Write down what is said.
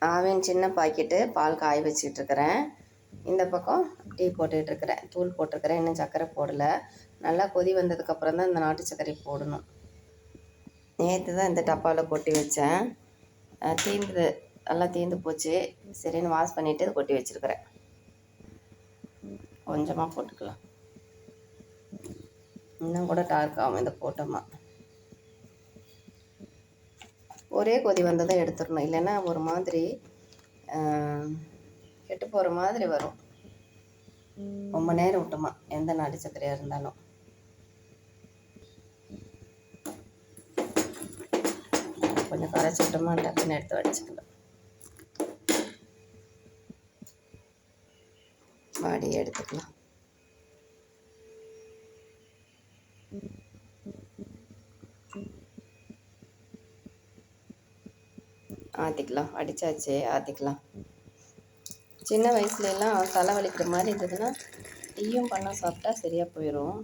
ஆவின் சின்ன பாக்கெட்டு பால் காய வச்சிட்ருக்கிறேன். இந்த பக்கம் டீ போட்டுட்ருக்கிறேன். தூள் போட்டிருக்கிறேன். இன்னும் சர்க்கரை போடலை. நல்லா கொதி வந்ததுக்கப்புறம் தான் இந்த நாட்டு சர்க்கரை போடணும். நேற்று தான் இந்த டப்பாவில் கொட்டி வச்சேன். தீர்ந்து நல்லா தீர்ந்து போச்சு. சரின்னு வாஷ் பண்ணிவிட்டு இதை கொட்டி வச்சுருக்கிறேன். கொஞ்சமாக போட்டுக்கலாம். இன்னும் கூட டார்க் ஆகும் இதை போட்டோமா. ஒரே கொதி வந்ததை எடுத்துடணும். இல்லைன்னா ஒரு மாதிரி கெட்டு போகிற மாதிரி வரும். ரொம்ப நேரம் விட்டோமா எந்த நாட்டு சர்க்கரையாக இருந்தாலும். கொஞ்சம் கரைச்சி விட்டோமா டக்குன்னு எடுத்து வச்சுக்கலாம். வாடியை எடுத்துக்கலாம். ஆற்றிக்கலாம். அடித்தாச்சு ஆற்றிக்கலாம். சின்ன வயசுலலாம் தலை வலிக்கிற மாதிரி இருந்ததுன்னா டீயும் பண்ண சாப்பிட்டா சரியாக போயிடும்.